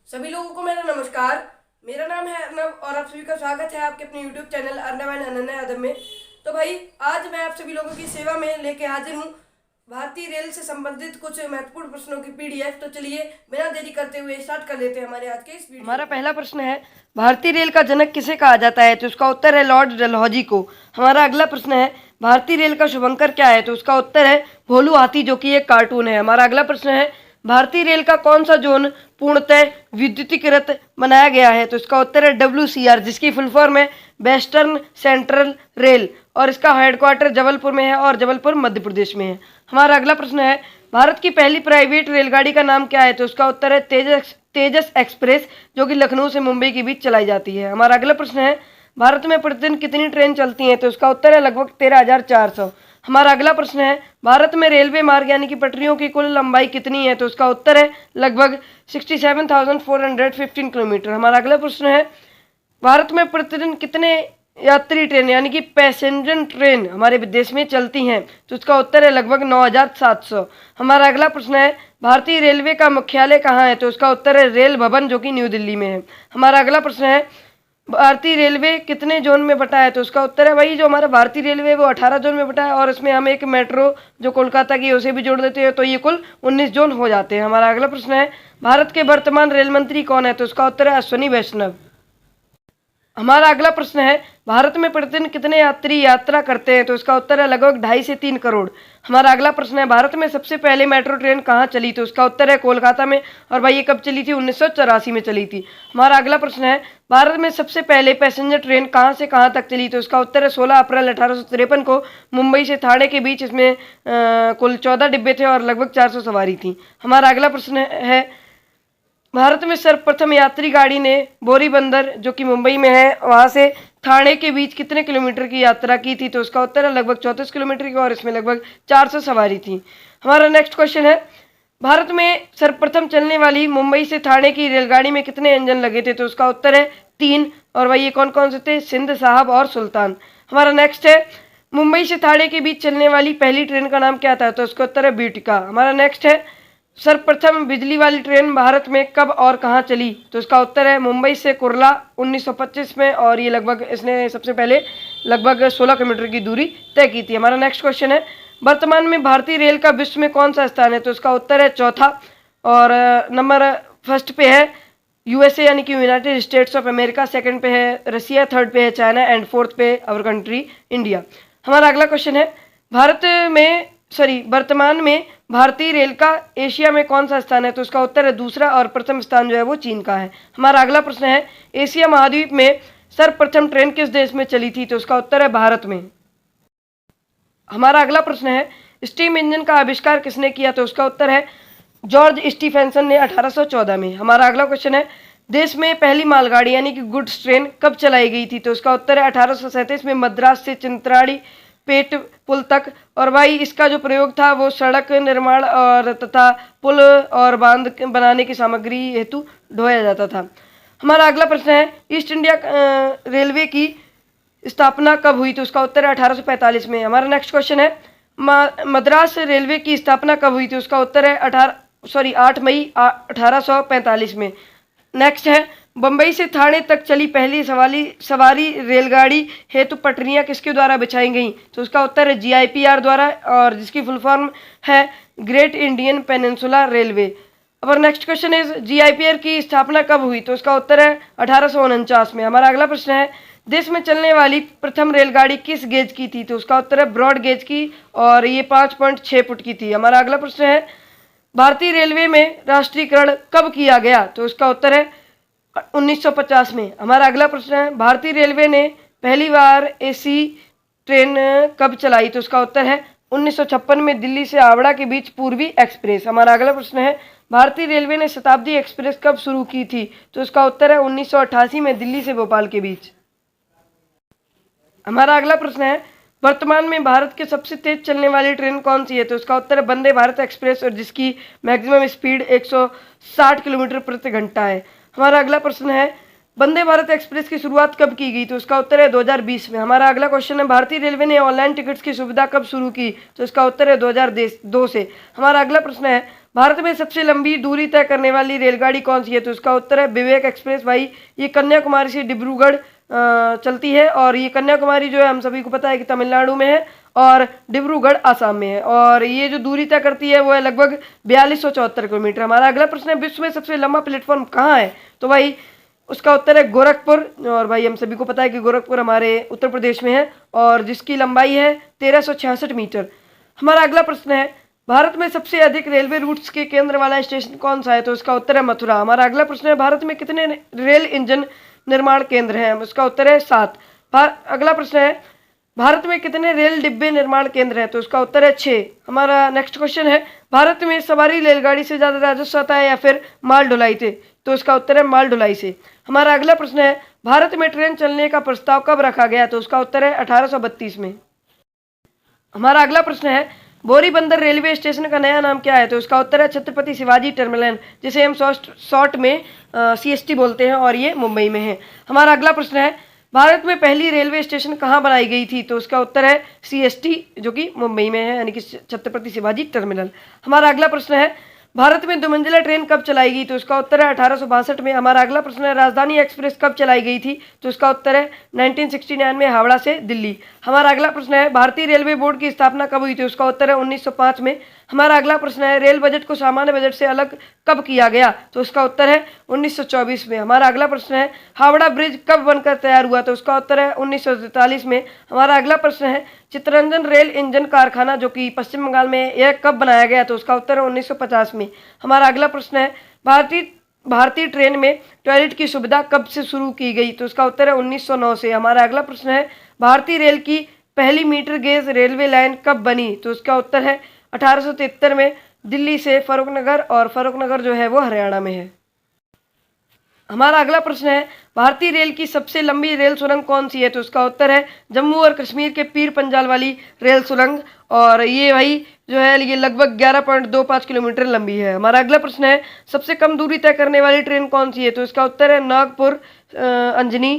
सभी लोगों को मेरा नमस्कार। मेरा नाम है अर्नब और आप सभी का स्वागत है आपके अपने YouTube channel Arnab and Ananya Yadav में। तो भाई आज मैं आप सभी लोगों की सेवा में लेके हाजिर हूँ भारतीय रेल से संबंधित कुछ महत्वपूर्ण प्रश्नों की पीडीएफ। तो चलिए बिना देरी करते हुए स्टार्ट कर लेते हैं हमारे आज के इस वीडियो। हमारा पहला प्रश्न है, भारतीय रेल का जनक किसे कहा जाता है? तो उसका उत्तर है लॉर्ड डलहौजी को। हमारा अगला प्रश्न है, भारतीय रेल का शुभंकर क्या है? तो उसका उत्तर है भोलू हाथी, जो कि एक कार्टून है। हमारा अगला प्रश्न है, भारतीय रेल का कौन सा जोन पूर्णतः विद्युतीकृत बनाया गया है? तो इसका उत्तर है WCR, जिसकी फुल फॉर्म है वेस्टर्न सेंट्रल रेल, और इसका हेडक्वार्टर जबलपुर में है और जबलपुर मध्य प्रदेश में है। हमारा अगला प्रश्न है, भारत की पहली प्राइवेट रेलगाड़ी का नाम क्या है? तो उसका उत्तर है तेजस एक्सप्रेस, जो कि लखनऊ से मुंबई के बीच चलाई जाती है। हमारा अगला प्रश्न है, भारत में प्रतिदिन कितनी ट्रेन चलती हैं? तो उसका उत्तर है लगभग 13,400। हमारा अगला प्रश्न है, भारत में रेलवे मार्ग यानी कि पटरियों की कुल लंबाई कितनी है? तो उसका उत्तर है लगभग 67,415 किलोमीटर। हमारा अगला प्रश्न है, भारत में प्रतिदिन कितने यात्री ट्रेन यानी कि पैसेंजर ट्रेन हमारे देश में चलती हैं? तो उसका उत्तर है लगभग 9,700। हमारा अगला प्रश्न है, भारतीय रेलवे का मुख्यालय कहाँ है? तो उसका उत्तर है रेल भवन, जो कि न्यू दिल्ली में है। हमारा अगला प्रश्न है, भारतीय रेलवे कितने जोन में बटा है? तो उसका उत्तर है भाई जो हमारा भारतीय रेलवे है वो 18 जोन में बटा है, और इसमें हम एक मेट्रो जो कोलकाता की उसे भी जोड़ देते हैं, तो ये कुल 19 जोन हो जाते हैं। हमारा अगला प्रश्न है, भारत के वर्तमान रेल मंत्री कौन है? तो उसका उत्तर है अश्विनी वैष्णव। हमारा अगला प्रश्न है, भारत में प्रतिदिन कितने यात्री यात्रा करते हैं? तो इसका उत्तर है लगभग 2.5 से 3 करोड़। हमारा अगला प्रश्न है, भारत में सबसे पहले मेट्रो ट्रेन कहाँ चली? तो उसका उत्तर है कोलकाता में, और भाई ये कब चली थी? 1984 में चली थी। हमारा अगला प्रश्न है, भारत में सबसे पहले पैसेंजर ट्रेन कहाँ से कहाँ तक चली? तो इसका उत्तर है 16 अप्रैल 1853 को मुंबई से ठाणे के बीच। इसमें कुल 14 डिब्बे थे और लगभग 400 सवारी थी। हमारा अगला प्रश्न है, भारत में सर्वप्रथम यात्री गाड़ी ने बोरीबंदर, जो कि मुंबई में है, वहां से ठाणे के बीच कितने किलोमीटर की यात्रा की थी? तो उसका उत्तर है लगभग 34 किलोमीटर की, और इसमें लगभग 400 सवारी थी। हमारा नेक्स्ट क्वेश्चन है, भारत में सर्वप्रथम चलने वाली मुंबई से ठाणे की रेलगाड़ी में कितने इंजन लगे थे? तो उसका उत्तर है 3, और भाई ये कौन कौन से थे? सिंध, साहब और सुल्तान। हमारा नेक्स्ट है, मुंबई से ठाणे के बीच चलने वाली पहली ट्रेन का नाम क्या था? तो उसका उत्तर है बीटिका। हमारा नेक्स्ट है, सर्वप्रथम बिजली वाली ट्रेन भारत में कब और कहाँ चली? तो इसका उत्तर है मुंबई से कुर्ला 1925 में, और ये लगभग इसने सबसे पहले लगभग 16 किलोमीटर की दूरी तय की थी। हमारा नेक्स्ट क्वेश्चन है, वर्तमान में भारतीय रेल का विश्व में कौन सा स्थान है? तो इसका उत्तर है चौथा, और नंबर फर्स्ट पे है USA यानी कि United states of America, second पे है रसिया, थर्ड पे है चाइना, एंड फोर्थ पे आवर कंट्री इंडिया। हमारा अगला क्वेश्चन है, वर्तमान में भारतीय रेल का एशिया में कौन सा स्थान है? तो उसका उत्तर है दूसरा, और प्रथम स्थान जो है वो चीन का है। हमारा अगला प्रश्न है, एशिया महाद्वीप में सर्वप्रथम ट्रेन किस देश में चली थी? तो उसका उत्तर है भारत में। हमारा अगला प्रश्न है, स्टीम इंजन का आविष्कार किसने किया? तो उसका उत्तर है जॉर्ज स्टीफेंसन ने 1814 में। हमारा अगला क्वेश्चन है, देश में पहली मालगाड़ी यानी कि गुड्स ट्रेन कब चलाई गई थी? तो उसका उत्तर है 1837 में, मद्रास से चिंतराड़ी पेट पुल तक, और भाई इसका जो प्रयोग था वो सड़क निर्माण और तथा पुल और बांध बनाने की सामग्री हेतु ढोया जाता था। हमारा अगला प्रश्न है, ईस्ट इंडिया रेलवे की स्थापना कब हुई? तो उसका उत्तर है 1845 में। हमारा नेक्स्ट क्वेश्चन है, मद्रास रेलवे की स्थापना कब हुई थी? उसका उत्तर है 8 मई 1845 में। नेक्स्ट है, बम्बई से ठाणे तक चली पहली सवारी रेलगाड़ी हेतु पटरियां किसके द्वारा बिछाई गई? तो उसका उत्तर है GIPR द्वारा, और जिसकी फुल फॉर्म है ग्रेट इंडियन पेनिनसुला रेलवे। अब नेक्स्ट क्वेश्चन इज, GIPR की स्थापना कब हुई? तो उसका उत्तर है 1849 में। हमारा अगला प्रश्न है, देश में चलने वाली प्रथम रेलगाड़ी किस गेज की थी? तो उसका उत्तर है ब्रॉड गेज की, और ये 5.6 फुट की थी। हमारा अगला प्रश्न है, भारतीय रेलवे में राष्ट्रीयकरण कब किया गया? तो उसका उत्तर है 1950 में। हमारा अगला प्रश्न है, भारतीय रेलवे ने पहली बार AC ट्रेन कब चलाई? तो उसका उत्तर है 1956 में, दिल्ली से हावड़ा के बीच पूर्वी एक्सप्रेस। हमारा अगला प्रश्न है, भारतीय रेलवे ने शताब्दी एक्सप्रेस कब शुरू की थी? तो उसका उत्तर है 1988 में, दिल्ली से भोपाल के बीच। हमारा अगला प्रश्न है, वर्तमान में भारत के सबसे तेज चलने वाली ट्रेन कौन सी है? तो उसका उत्तर है वंदे भारत एक्सप्रेस, और जिसकी मैक्सिमम स्पीड 160 किलोमीटर प्रति घंटा है। हमारा अगला प्रश्न है, वंदे भारत एक्सप्रेस की शुरुआत कब की गई? तो उसका उत्तर है 2020 में। हमारा अगला क्वेश्चन है, भारतीय रेलवे ने ऑनलाइन टिकट्स की सुविधा कब शुरू की? तो इसका उत्तर है 2002 से। हमारा अगला प्रश्न है, भारत में सबसे लंबी दूरी तय करने वाली रेलगाड़ी कौन सी है? तो इसका उत्तर है विवेक एक्सप्रेस। भाई ये कन्याकुमारी से डिब्रूगढ़ चलती है, और ये कन्याकुमारी जो है हम सभी को पता है कि तमिलनाडु में है, और डिब्रूगढ़ आसाम में है, और ये जो दूरी तय करती है वो है लगभग 4274 किलोमीटर। हमारा अगला प्रश्न है विश्व में सबसे लंबा प्लेटफॉर्म कहाँ है? तो भाई उसका उत्तर है गोरखपुर, और भाई हम सभी को पता है कि गोरखपुर हमारे उत्तर प्रदेश में है, और जिसकी लंबाई है 1366 मीटर। हमारा अगला प्रश्न है भारत में सबसे अधिक रेलवे रूट्स के केंद्र वाला स्टेशन कौन सा है? तो इसका उत्तर है मथुरा। हमारा अगला प्रश्न है भारत में कितने रेल इंजन निर्माण केंद्र हैं? उसका उत्तर है 7। अगला प्रश्न है भारत में कितने रेल डिब्बे निर्माण केंद्र हैं? तो उसका उत्तर है 6। हमारा नेक्स्ट क्वेश्चन है भारत में सवारी रेलगाड़ी से ज़्यादा राजस्व आता है या फिर माल ढुलाई से? तो इसका उत्तर है माल ढुलाई से। हमारा अगला प्रश्न है भारत में ट्रेन चलने का प्रस्ताव कब रखा गया? तो उसका उत्तर है 1832 में। हमारा अगला प्रश्न है बोरीबंदर रेलवे स्टेशन का नया नाम क्या है? तो इसका उत्तर है छत्रपति शिवाजी टर्मिनल, जिसे हम शॉर्ट में CST बोलते हैं, और ये मुंबई में है। हमारा अगला प्रश्न है भारत में पहली रेलवे स्टेशन कहाँ बनाई गई थी? तो उसका उत्तर है CST, जो कि मुंबई में है, यानी कि छत्रपति शिवाजी टर्मिनल। हमारा अगला प्रश्न है भारत में दुमंजिला ट्रेन कब चलाई गई? तो उसका उत्तर है 1862 में। हमारा अगला प्रश्न है राजधानी एक्सप्रेस कब चलाई गई थी? तो उसका उत्तर है 1969 में, हावड़ा से दिल्ली। हमारा अगला प्रश्न है भारतीय रेलवे बोर्ड की स्थापना कब हुई थी? उसका उत्तर है 1905 में। हमारा अगला प्रश्न है रेल बजट को सामान्य बजट से अलग कब किया गया? तो उसका उत्तर है 1924 में। हमारा अगला प्रश्न है हावड़ा ब्रिज कब बनकर तैयार हुआ? तो उसका उत्तर है 1943 में। हमारा अगला प्रश्न है चित्तरंजन रेल इंजन कारखाना जो कि पश्चिम बंगाल में, यह कब बनाया गया? तो उसका उत्तर है 1950 में। हमारा अगला प्रश्न है भारतीय ट्रेन में टॉयलेट की सुविधा कब से शुरू की गई? तो उसका उत्तर है 1909 से। हमारा अगला प्रश्न है भारतीय रेल की पहली मीटर गेज रेलवे लाइन कब बनी? तो उसका उत्तर है 1873 में, दिल्ली से फरुखनगर, और फरुखनगर जो है वो हरियाणा में है। हमारा अगला प्रश्न है भारतीय रेल की सबसे लंबी रेल सुरंग कौन सी है? तो उसका उत्तर है जम्मू और कश्मीर के पीर पंजाल वाली रेल सुरंग, और ये भाई जो है ये लगभग 11.25 किलोमीटर लंबी है। हमारा अगला प्रश्न है सबसे कम दूरी तय करने वाली ट्रेन कौन सी है? तो इसका उत्तर है नागपुर अंजनी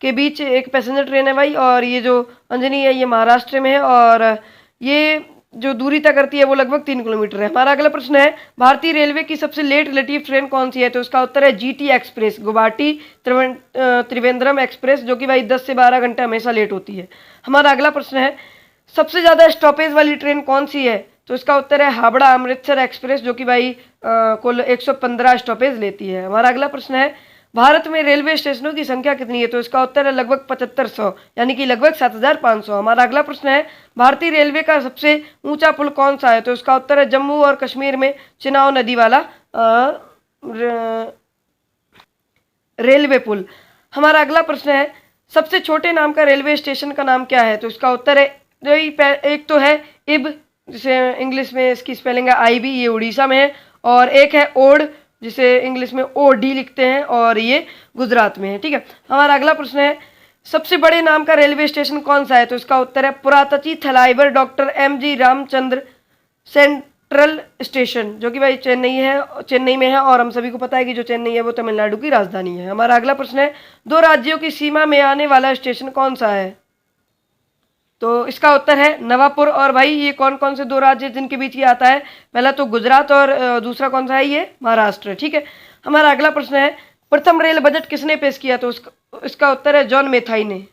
के बीच एक पैसेंजर ट्रेन है भाई, और ये जो अंजनी है ये महाराष्ट्र में है, और ये जो दूरी तय करती है वो लगभग 3 किलोमीटर है। हमारा अगला प्रश्न है भारतीय रेलवे की सबसे लेट रिलेटिव ट्रेन कौन सी है? तो उसका उत्तर है GT express, Guwahati Trivandrum express, जो कि भाई 10 से 12 घंटे हमेशा लेट होती है। हमारा अगला प्रश्न है सबसे ज़्यादा स्टॉपेज वाली ट्रेन कौन सी है? तो इसका उत्तर है हावड़ा अमृतसर एक्सप्रेस, जो कि भाई कुल 115 स्टॉपेज लेती है। हमारा अगला प्रश्न है भारत में रेलवे स्टेशनों की संख्या कितनी है? तो इसका उत्तर है लगभग 7500, यानी कि लगभग 7500। हमारा अगला प्रश्न है भारतीय रेलवे का सबसे ऊंचा पुल कौन सा है? तो इसका उत्तर है जम्मू और कश्मीर में चिनाव नदी वाला रेलवे पुल। हमारा अगला प्रश्न है सबसे छोटे नाम का रेलवे स्टेशन का नाम क्या है? तो इसका उत्तर है एक तो है इब, जिसे इंग्लिश में इसकी स्पेलिंग है IB, ये उड़ीसा में है, और एक है ओड, जिसे इंग्लिश में OD लिखते हैं, और ये गुजरात में है। ठीक है। हमारा अगला प्रश्न है सबसे बड़े नाम का रेलवे स्टेशन कौन सा है? तो इसका उत्तर है Puratchi Thalaivar doctor MG Ramachandra central station, जो कि भाई चेन्नई में है, और हम सभी को पता है कि जो चेन्नई है वो तमिलनाडु की राजधानी है। हमारा अगला प्रश्न है 2 राज्यों की सीमा में आने वाला स्टेशन कौन सा है? तो इसका उत्तर है नवापुर। और भाई ये कौन कौन से 2 राज्य जिनके बीच ये आता है? पहला तो गुजरात, और दूसरा कौन सा है? ये महाराष्ट्र। ठीक है। हमारा अगला प्रश्न है प्रथम रेल बजट किसने पेश किया? तो इसका उत्तर है जॉन मेथाई ने।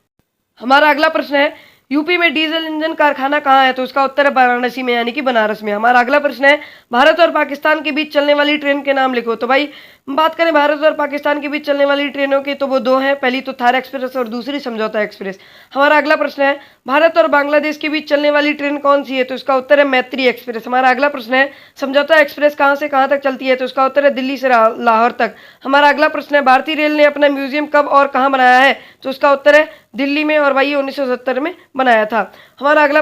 हमारा अगला प्रश्न है यूपी में डीजल इंजन कारखाना कहाँ है? तो इसका उत्तर है वाराणसी में, यानी कि बनारस में। हमारा अगला प्रश्न है भारत और पाकिस्तान के बीच चलने वाली ट्रेन के नाम लिखो। तो भाई बात करें भारत और पाकिस्तान के बीच चलने वाली ट्रेनों की, तो वो 2 हैं, पहली तो थार एक्सप्रेस और दूसरी समझौता एक्सप्रेस। हमारा अगला प्रश्न है भारत और बांग्लादेश के बीच चलने वाली ट्रेन कौन सी है? तो इसका उत्तर है मैत्री एक्सप्रेस। हमारा अगला प्रश्न है समझौता एक्सप्रेस कहाँ से कहाँ तक चलती है? तो इसका उत्तर है दिल्ली से लाहौर तक। हमारा अगला प्रश्न है भारतीय रेल ने अपना म्यूजियम कब और कहाँ बनाया है? तो उसका उत्तर है दिल्ली में, और भाई 1970 में बनाया था। हमारा अगला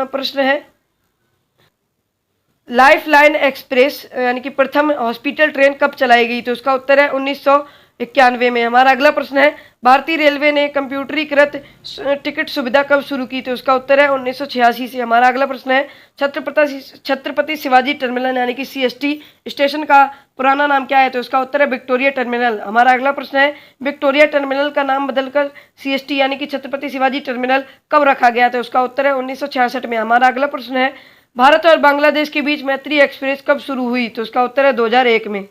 प्रश्न है लाइफ लाइन एक्सप्रेस यानी कि प्रथम हॉस्पिटल ट्रेन कब चलाई गई? तो उसका उत्तर है 1991 में। हमारा अगला प्रश्न है भारतीय रेलवे ने कंप्यूटरीकृत टिकट सुविधा कब शुरू की? तो उसका उत्तर है 1986 से। हमारा अगला प्रश्न है छत्रपति शिवाजी टर्मिनल यानी कि CST स्टेशन का पुराना नाम क्या है? तो उसका उत्तर है विक्टोरिया टर्मिनल। हमारा अगला प्रश्न है विक्टोरिया टर्मिनल का नाम बदलकर CST यानी कि छत्रपति शिवाजी टर्मिनल कब रखा गया? तो उसका उत्तर है 1966 में। हमारा अगला प्रश्न है भारत और बांग्लादेश के बीच मैत्री एक्सप्रेस कब शुरू हुई? तो इसका उत्तर है 2001 में।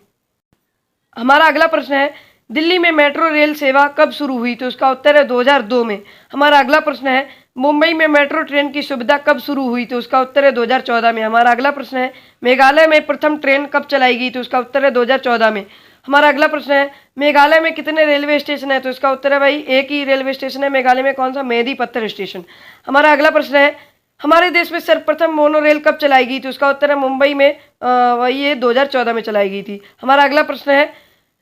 हमारा अगला प्रश्न है, दिल्ली में मेट्रो रेल सेवा कब शुरू हुई? तो इसका उत्तर है 2002 में। हमारा अगला प्रश्न है, मुंबई में मेट्रो ट्रेन की सुविधा कब शुरू हुई? तो उसका उत्तर है 2014 में। हमारा अगला प्रश्न है, मेघालय में प्रथम ट्रेन कब चलाई गई? तो उसका उत्तर है 2014 में। हमारा अगला प्रश्न है, मेघालय में कितने रेलवे स्टेशन है? तो इसका उत्तर है भाई एक ही रेलवे स्टेशन है मेघालय में। कौन सा? मेहदी पत्थर स्टेशन। हमारा अगला प्रश्न है, हमारे देश में सर्वप्रथम मोनो रेल कब चलाई गई? तो उसका उत्तर है मुंबई में वही ये 2014 में चलाई गई थी। हमारा अगला प्रश्न है,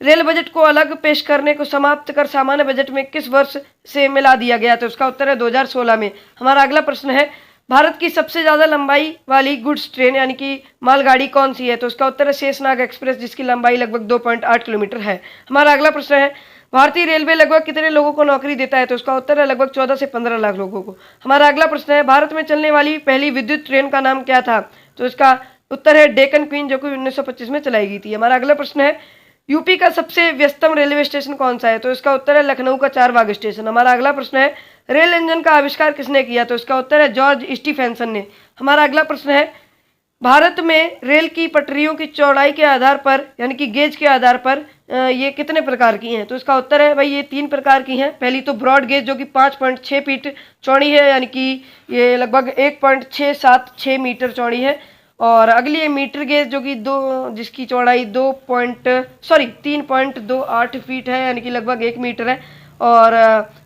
रेल बजट को अलग पेश करने को समाप्त कर सामान्य बजट में किस वर्ष से मिला दिया गया? तो उसका उत्तर है 2016 में। हमारा अगला प्रश्न है, भारत की सबसे ज़्यादा लंबाई वाली गुड्स ट्रेन यानी कि मालगाड़ी कौन सी है? तो उसका उत्तर है शेषनाग एक्सप्रेस, जिसकी लंबाई लगभग 2.8 किलोमीटर है। हमारा अगला प्रश्न है, भारतीय रेलवे लगभग कितने लोगों को नौकरी देता है? तो उसका उत्तर है लगभग 14 से 15 लाख लोगों को। हमारा अगला प्रश्न है, भारत में चलने वाली पहली विद्युत ट्रेन का नाम क्या था? तो इसका उत्तर है डेक्कन क्वीन, जो कि 1925 में चलाई गई थी। हमारा अगला प्रश्न है, यूपी का सबसे व्यस्तम रेलवे स्टेशन कौन सा है? तो इसका उत्तर है लखनऊ का चारबाग स्टेशन। हमारा अगला प्रश्न है, रेल इंजन का आविष्कार किसने किया? तो इसका उत्तर है जॉर्ज स्टीफेंसन ने। हमारा अगला प्रश्न है, भारत में रेल की पटरियों की चौड़ाई के आधार पर यानी कि गेज के आधार पर ये कितने प्रकार की हैं? तो इसका उत्तर है भाई ये 3 प्रकार की हैं। पहली तो ब्रॉड गेज जो कि 5.6 फीट चौड़ी है, यानी कि ये लगभग 1.676 मीटर चौड़ी है। और अगली है मीटर गेज जो कि जिसकी चौड़ाई 3.28 फीट है, यानी कि लगभग 1 मीटर है। और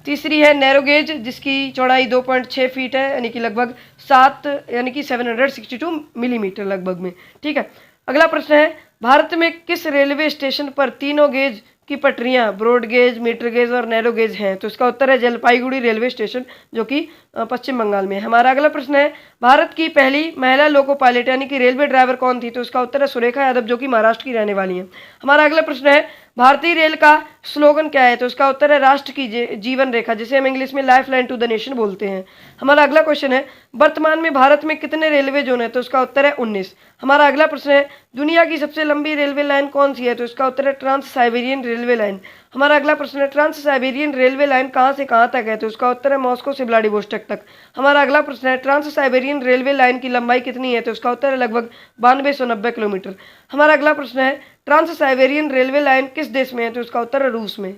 तीसरी है नैरो गेज जिसकी चौड़ाई 2.6 फीट है, यानी कि लगभग 762 मिलीमीटर लगभग में। ठीक है। अगला प्रश्न है, भारत में किस रेलवे स्टेशन पर तीनों गेज की पटरियां ब्रॉड गेज, मीटर गेज और नैरो गेज हैं? तो इसका उत्तर है जलपाईगुड़ी रेलवे स्टेशन, जो कि पश्चिम बंगाल में है। हमारा अगला प्रश्न है, भारत की पहली महिला लोको पायलट यानी कि रेलवे ड्राइवर कौन थी? तो इसका उत्तर है सुरेखा यादव, जो कि महाराष्ट्र की रहने वाली है। हमारा अगला प्रश्न है, भारतीय रेल का स्लोगन क्या है? तो इसका उत्तर है राष्ट्र की जीवन रेखा, जिसे हम इंग्लिश में life line to the nation बोलते हैं। हमारा अगला क्वेश्चन है, वर्तमान में भारत में कितने रेलवे जोन है? तो इसका उत्तर है 19। हमारा अगला प्रश्न है, दुनिया की सबसे लंबी रेलवे लाइन कौन सी है? तो इसका उत्तर है ट्रांस साइबेरियन रेलवे लाइन। हमारा अगला प्रश्न है, ट्रांस साइबेरियन रेलवे लाइन कहाँ से कहाँ तक है? तो इसका उत्तर है मॉस्को से व्लादिवोस्टोक तक। हमारा अगला प्रश्न है, ट्रांस साइबेरियन रेलवे लाइन की लंबाई कितनी है? तो इसका उत्तर है लगभग 9290 किलोमीटर। हमारा अगला प्रश्न है, ट्रांस साइबेरियन रेलवे लाइन किस देश में है? तो इसका उत्तर है रूस में।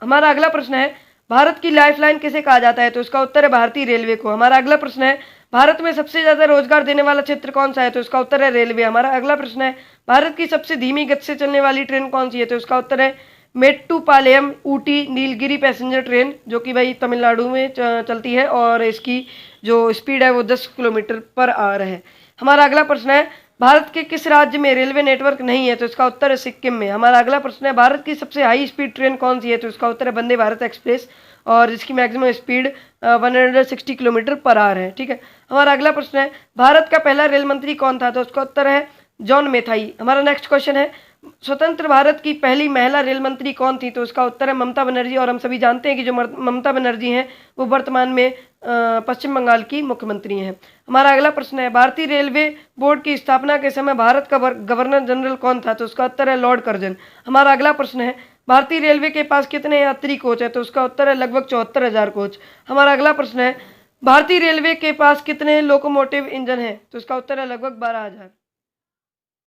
हमारा अगला प्रश्न है, भारत की लाइफलाइन किसे कहा जाता है? तो इसका उत्तर है भारतीय रेलवे को। हमारा अगला प्रश्न है, भारत में सबसे ज्यादा रोजगार देने वाला क्षेत्र कौन सा है? तो इसका उत्तर है रेलवे। हमारा अगला प्रश्न है, भारत की सबसे धीमी गति से चलने वाली ट्रेन कौन सी है? तो इसका उत्तर है मेट्टुपालयम ऊटी नीलगिरी पैसेंजर ट्रेन, जो कि भाई तमिलनाडु में चलती है और इसकी जो स्पीड है वो 10 किलोमीटर पर आवर है। हमारा अगला प्रश्न है, भारत के किस राज्य में रेलवे नेटवर्क नहीं है? तो इसका उत्तर है सिक्किम में। हमारा अगला प्रश्न है, भारत की सबसे हाई स्पीड ट्रेन कौन सी है? तो इसका उत्तर है वंदे भारत एक्सप्रेस, और जिसकी maximum speed 160 kilometre per hour है। ठीक है। हमारा अगला प्रश्न है, भारत का पहला रेल मंत्री कौन था? तो उसका उत्तर है जॉन मेथाई। हमारा नेक्स्ट क्वेश्चन है, स्वतंत्र भारत की पहली महिला रेल मंत्री कौन थी? तो उसका उत्तर है ममता बनर्जी, और हम सभी जानते हैं कि जो ममता बनर्जी हैं वो वर्तमान में पश्चिम बंगाल की मुख्यमंत्री हैं। हमारा अगला प्रश्न है, भारतीय रेलवे बोर्ड की स्थापना के समय भारत का गवर्नर जनरल कौन था? तो उसका उत्तर है लॉर्ड कर्जन। हमारा अगला प्रश्न है, भारतीय रेलवे के पास कितने यात्री कोच है? तो उसका उत्तर है लगभग 74,000 कोच। हमारा अगला प्रश्न है, भारतीय रेलवे के पास कितने लोकोमोटिव इंजन है? तो इसका उत्तर है लगभग 12,000।